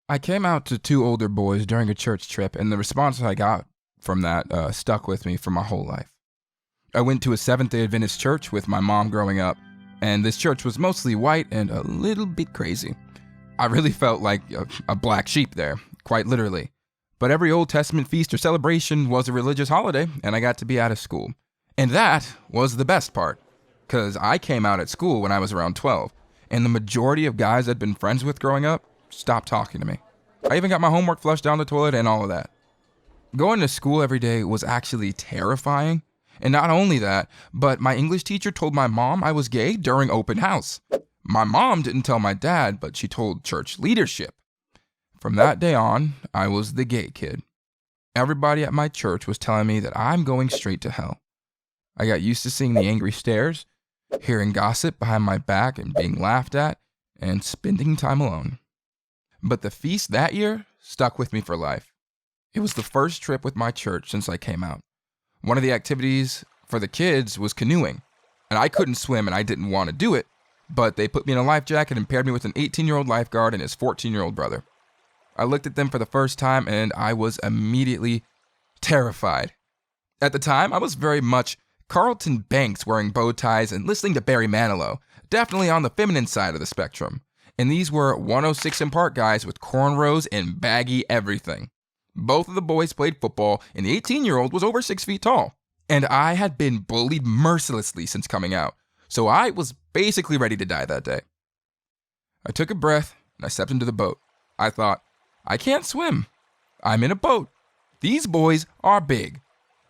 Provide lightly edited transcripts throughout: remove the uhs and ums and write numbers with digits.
I came out to two older boys during a church trip, and the response I got from that stuck with me for my whole life. I went to a Seventh-day Adventist church with my mom growing up, and this church was mostly white and a little bit crazy. I really felt like a black sheep there, quite literally. But every Old Testament feast or celebration was a religious holiday, and I got to be out of school. And that was the best part, because I came out at school when I was around 12, and the majority of guys I'd been friends with growing up stopped talking to me. I even got my homework flushed down the toilet and all of that. Going to school every day was actually terrifying. And not only that, but my English teacher told my mom I was gay during open house. My mom didn't tell my dad, but she told church leadership. From that day on, I was the gay kid. Everybody at my church was telling me that I'm going straight to hell. I got used to seeing the angry stares, hearing gossip behind my back and being laughed at, and spending time alone. But the feast that year stuck with me for life. It was the first trip with my church since I came out. One of the activities for the kids was canoeing, and I couldn't swim and I didn't want to do it, but they put me in a life jacket and paired me with an 18-year-old lifeguard and his 14-year-old brother. I looked at them for the first time and I was immediately terrified. At the time, I was very much Carlton Banks wearing bow ties and listening to Barry Manilow, definitely on the feminine side of the spectrum. And these were 106 & Park guys with cornrows and baggy everything. Both of the boys played football, and the 18-year-old was over 6 feet tall. And I had been bullied mercilessly since coming out, so I was basically ready to die that day. I took a breath, and I stepped into the boat. I thought, I can't swim. I'm in a boat. These boys are big.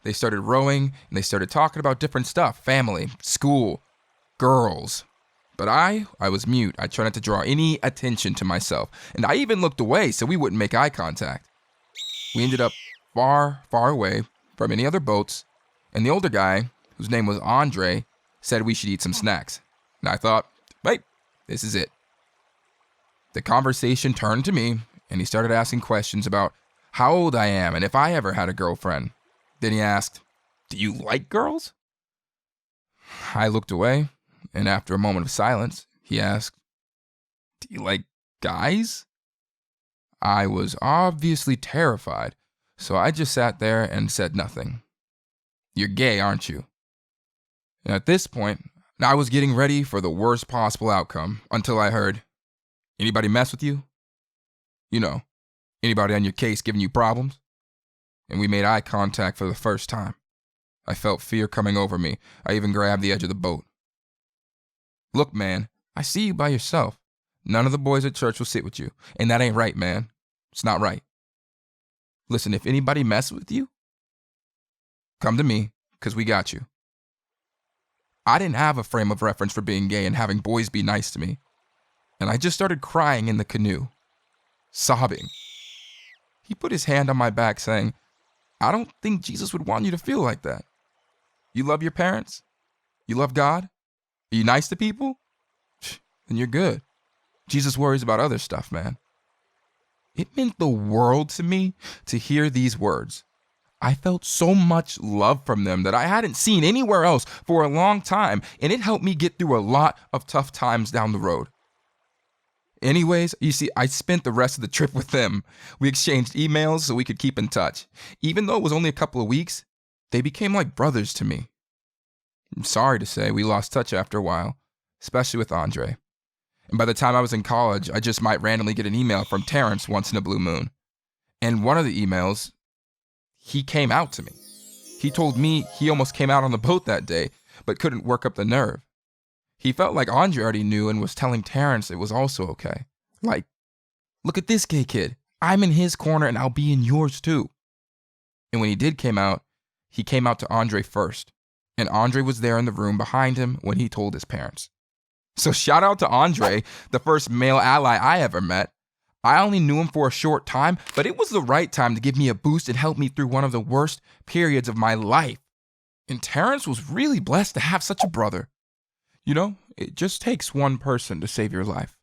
They started rowing, and they started talking about different stuff, family, school, girls. But I was mute. I tried not to draw any attention to myself, and I even looked away so we wouldn't make eye contact. We ended up far, far away from any other boats, and the older guy, whose name was Andre, said we should eat some snacks. And I thought, wait, this is it. The conversation turned to me, and he started asking questions about how old I am and if I ever had a girlfriend. Then he asked, do you like girls? I looked away, and after a moment of silence, he asked, do you like guys? I was obviously terrified, so I just sat there and said nothing. You're gay, aren't you? And at this point, I was getting ready for the worst possible outcome until I heard, anybody mess with you? You know, anybody on your case giving you problems? And we made eye contact for the first time. I felt fear coming over me. I even grabbed the edge of the boat. Look, man, I see you by yourself. None of the boys at church will sit with you, and that ain't right, man. It's not right. Listen, if anybody messes with you, come to me, because we got you. I didn't have a frame of reference for being gay and having boys be nice to me, and I just started crying in the canoe, sobbing. He put his hand on my back saying, I don't think Jesus would want you to feel like that. You love your parents? You love God? Are you nice to people? Then you're good. Jesus worries about other stuff, man. It meant the world to me to hear these words. I felt so much love from them that I hadn't seen anywhere else for a long time, and it helped me get through a lot of tough times down the road. Anyways, you see, I spent the rest of the trip with them. We exchanged emails so we could keep in touch. Even though it was only a couple of weeks, they became like brothers to me. I'm sorry to say we lost touch after a while, especially with Andre. And by the time I was in college, I just might randomly get an email from Terrence once in a blue moon. And one of the emails, he came out to me. He told me he almost came out on the boat that day, but couldn't work up the nerve. He felt like Andre already knew and was telling Terrence it was also okay. Like, look at this gay kid. I'm in his corner and I'll be in yours too. And when he did came out, he came out to Andre first. And Andre was there in the room behind him when he told his parents. So shout out to Andre, the first male ally I ever met. I only knew him for a short time, but it was the right time to give me a boost and help me through one of the worst periods of my life. And Terrence was really blessed to have such a brother. You know, it just takes one person to save your life.